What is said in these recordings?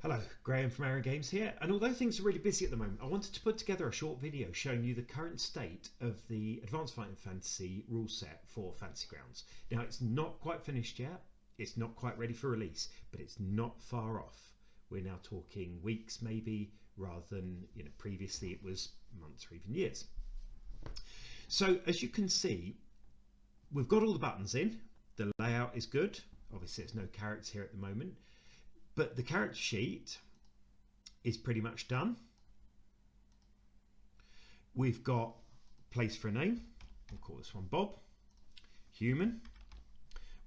Hello, Graham from ArionGames here, and although things are really busy at the moment, I wanted to put together a short video showing you the current state of the Advanced Fantasy rule set for Fantasy Grounds. Now, it's not quite finished yet, it's not quite ready for release, but it's not far off. We're now talking weeks maybe, rather than previously it was months or even years. So as you can see, we've got all the buttons in, the layout is good, obviously there's no characters here at the moment. But the character sheet is pretty much done. We've got place for a name. We'll call this one Bob. Human.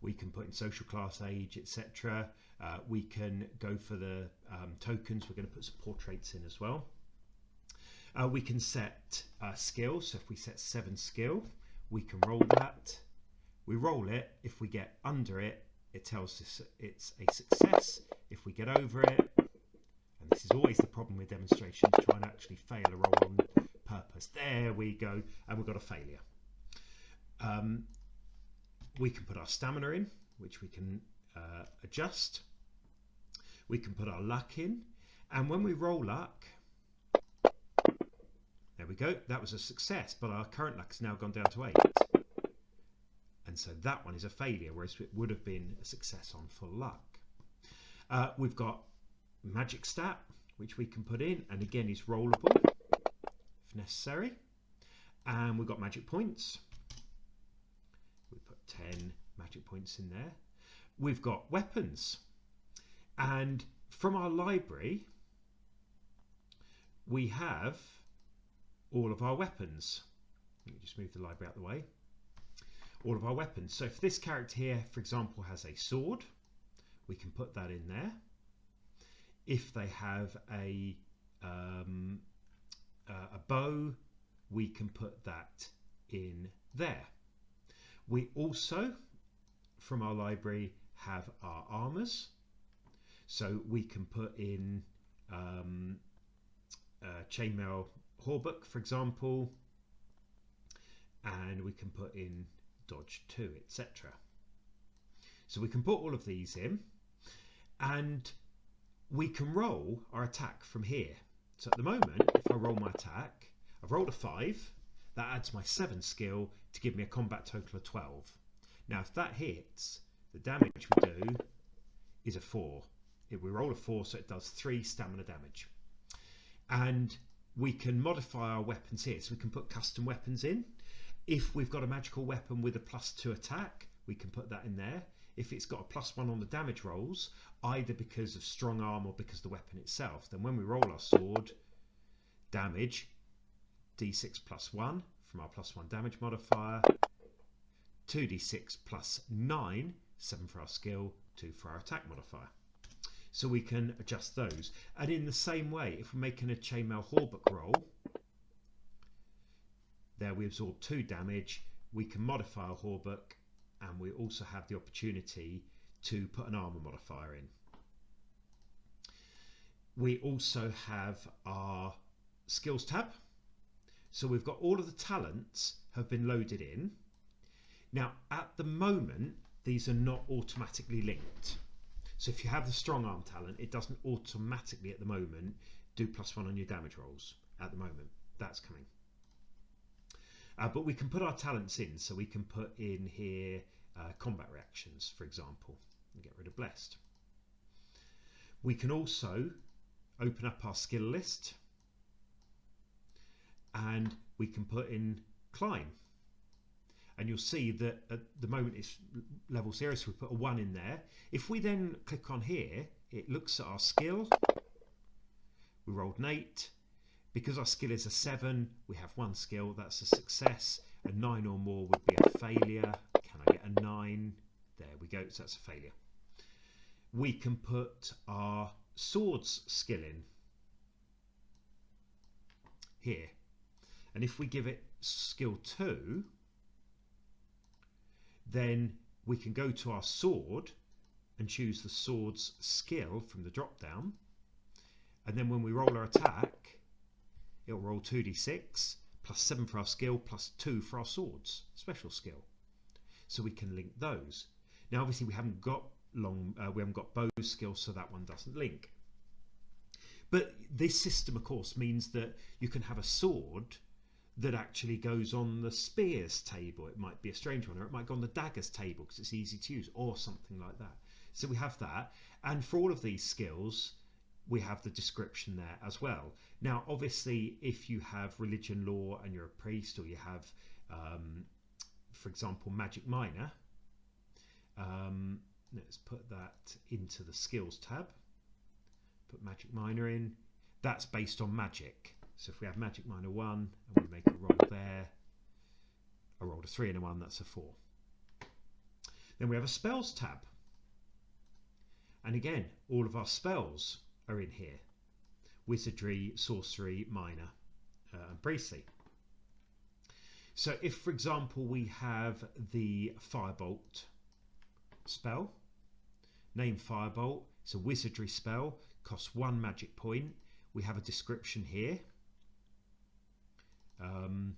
We can put in social class, age, etc. We can go for the tokens. We're going to put some portraits in as well. We can set skill. So if we set 7 skill, we can roll that. We roll it. If we get under it, it tells us it's a success. If we get over it, and this is always the problem with demonstrations, try and actually fail a roll on purpose. There we go, and we've got a failure. We can put our stamina in, which we can adjust. We can put our luck in, and when we roll luck, there we go, that was a success, but our current luck has now gone down to 8. And so that one is a failure, whereas it would have been a success on full luck. We've got magic stat, which we can put in, and again is rollable if necessary. And we've got magic points. We put 10 magic points in there. We've got weapons. And from our library, we have all of our weapons. Let me just move the library out of the way. All of our weapons. So if this character here, for example, has a sword, we can put that in there. If they have a bow, we can put that in there. We also, from our library, have our armors. So we can put in chainmail hauberk, for example, and we can put in dodge 2, etc. So we can put all of these in, and we can roll our attack from here. So at the moment, if I roll my attack, I've rolled a 5, that adds my 7 skill to give me a combat total of 12. Now if that hits, the damage we do is a 4. If we roll a 4, so it does 3 stamina damage. And we can modify our weapons here, so we can put custom weapons in. If we've got a magical weapon with a +2 attack, we can put that in there. If it's got a +1 on the damage rolls, either because of strong arm or because of the weapon itself, then when we roll our sword, damage, d6 +1 from our +1 damage modifier, 2d6 +9, 7 for our skill, 2 for our attack modifier. So we can adjust those. And in the same way, if we're making a chainmail hauberk roll, there we absorb 2 damage, we can modify our hauberk, and we also have the opportunity to put an armor modifier in. We also have our skills tab. So we've got all of the talents have been loaded in. Now at the moment, these are not automatically linked. So if you have the strong arm talent, it doesn't automatically at the moment do +1 on your damage rolls at the moment. That's coming. But we can put our talents in, so we can put in here combat reactions, for example, and get rid of blessed. We can also open up our skill list, and we can put in climb. And you'll see that at the moment it's level 0, so we put a 1 in there. If we then click on here, it looks at our skill. We rolled an 8. Because our skill is a 7, we have 1 skill, that's a success. A 9 or more would be a failure. Can I get a 9? There we go, so that's a failure. We can put our swords skill in here. And if we give it skill 2, then we can go to our sword and choose the sword's skill from the drop down. And then when we roll our attack, it'll roll 2d6 +7 for our skill +2 for our swords special skill. So we can link those. Now obviously we haven't got bow skill, so that one doesn't link. But this system, of course, means that you can have a sword that actually goes on the spears table. It might be a strange one, or it might go on the daggers table because it's easy to use, or something like that. So we have that, and for all of these skills we have the description there as well. Now obviously if you have religion, law, and you're a priest, or you have for example magic minor, let's put that into the skills tab, put magic minor in. That's based on magic. So if we have magic minor 1 and we make a roll there, I rolled a 3 and a 1, that's a 4. Then we have a spells tab, and again all of our spells are in here: wizardry, sorcery, minor, and priestly. So if for example we have the firebolt spell, name firebolt, it's a wizardry spell, costs 1 magic point. We have a description here, and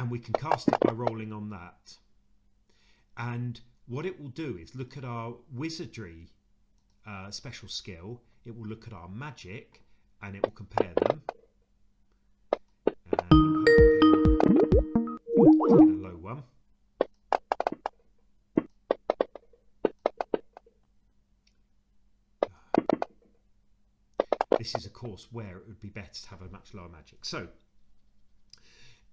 we can cast it by rolling on that. And what it will do is look at our wizardry special skill, it will look at our magic, and it will compare them. And I'm hoping to get a low one. This is of course where it would be better to have a much lower magic. So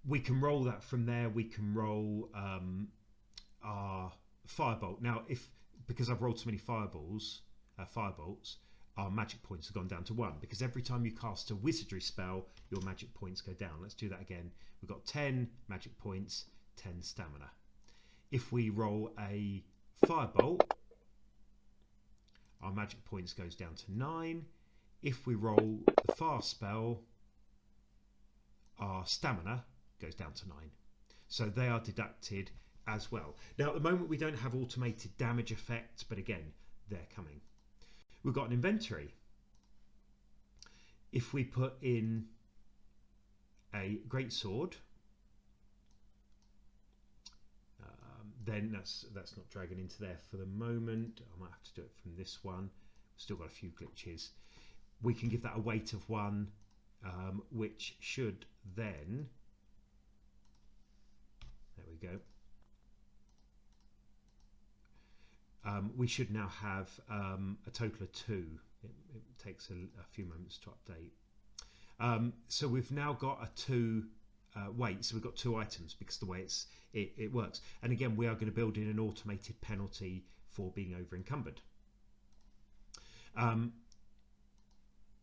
we can roll that from there. We can roll our firebolt. Now because I've rolled so many firebolt, our magic points have gone down to 1, because every time you cast a wizardry spell your magic points go down. Let's do that again. We've got 10 magic points, 10 stamina. If we roll a firebolt, our magic points goes down to 9. If we roll the fire spell, our stamina goes down to 9. So they are deducted as well. Now at the moment we don't have automated damage effects, but again they're coming. We've got an inventory. If we put in a greatsword, then that's not dragging into there for the moment. I might have to do it from this one. Still got a few glitches. We can give that a weight of 1, which should then, there we go, we should now have a total of 2. It takes a few moments to update. So we've now got a 2 weight, so we've got 2 items because the way it works. And again we are going to build in an automated penalty for being over encumbered.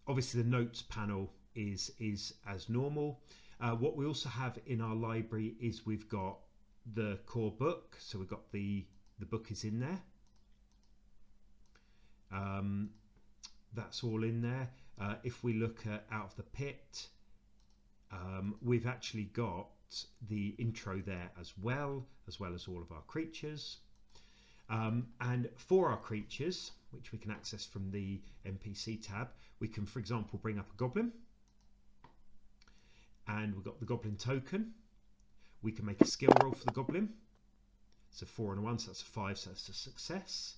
Obviously the notes panel is as normal. What we also have in our library is we've got the core book, so we've got the book is in there. That's all in there. If we look at Out of the Pit, we've actually got the intro there as well as all of our creatures. And for our creatures, which we can access from the NPC tab, we can for example bring up a goblin, and we've got the goblin token. We can make a skill roll for the goblin. It's a 4 and a 1, so that's a 5, so that's a success.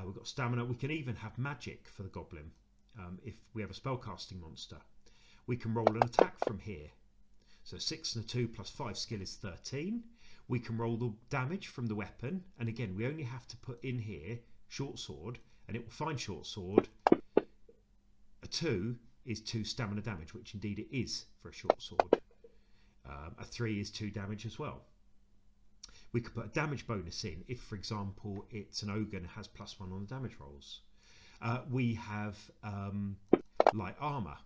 We've got stamina. We can even have magic for the goblin if we have a spellcasting monster. We can roll an attack from here. So 6 and a 2 plus 5 skill is 13. We can roll the damage from the weapon, and again we only have to put in here short sword, and it will find short sword. A 2 is 2 stamina damage, which indeed it is for a short sword. A 3 is 2 damage as well. We could put a damage bonus in if, for example, it's an ogre and has +1 on the damage rolls. We have light armor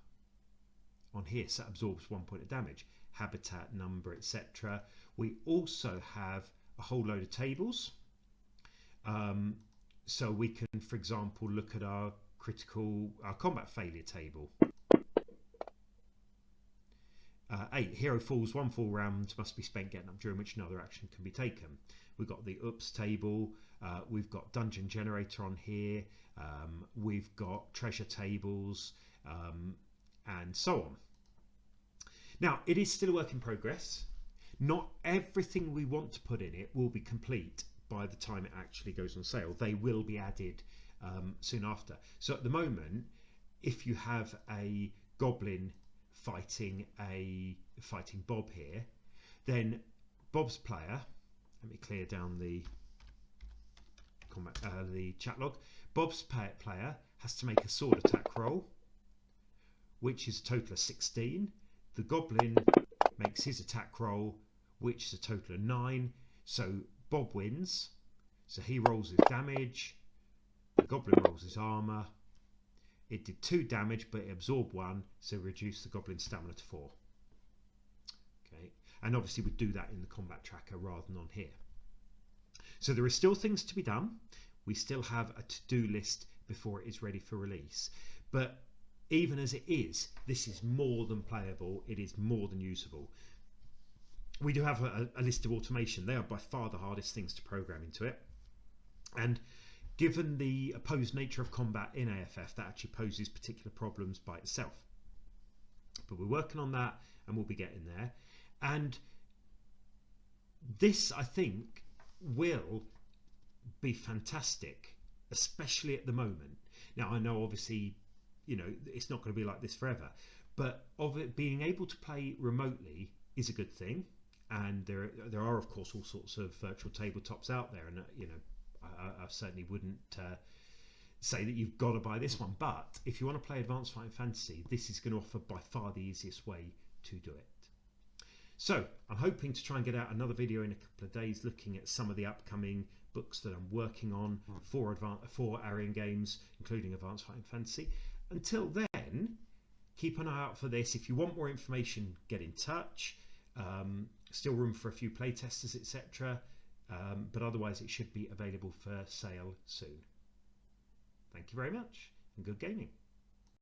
on here, so that absorbs 1 point of damage. Habitat, number, etc. We also have a whole load of tables. So we can, for example, look at our combat failure table. 8, hero falls, 1 full round must be spent getting up, during which no other action can be taken. We've got the oops table, we've got dungeon generator on here, we've got treasure tables, and so on. Now it is still a work in progress. Not everything we want to put in it will be complete by the time it actually goes on sale. They will be added soon after. So at the moment if you have a goblin fighting Bob here, then Bob's player, let me clear down the chat log. Bob's player has to make a sword attack roll, which is a total of 16. The goblin makes his attack roll, which is a total of 9. So Bob wins. So he rolls his damage. The goblin rolls his armor. It did 2 damage, but it absorbed 1, so reduced the goblin's stamina to 4. Okay, and obviously we'd do that in the combat tracker rather than on here. So there are still things to be done. We still have a to-do list before it is ready for release. But even as it is, this is more than playable. It is more than usable. We do have a list of automation. They are by far the hardest things to program into it. And given the opposed nature of combat in AFF, that actually poses particular problems by itself. But we're working on that, and we'll be getting there. And this, I think, will be fantastic, especially at the moment. Now, I know obviously, you know, it's not going to be like this forever, but of it being able to play remotely is a good thing. And there are of course all sorts of virtual tabletops out there, and you know, I certainly wouldn't say that you've got to buy this one, but if you want to play Advanced Fighting Fantasy, this is going to offer by far the easiest way to do it. So I'm hoping to try and get out another video in a couple of days looking at some of the upcoming books that I'm working on for Arion Games, including Advanced Fighting Fantasy. Until then, keep an eye out for this. If you want more information, get in touch. Still room for a few playtesters, etc. But otherwise it should be available for sale soon. Thank you very much and good gaming.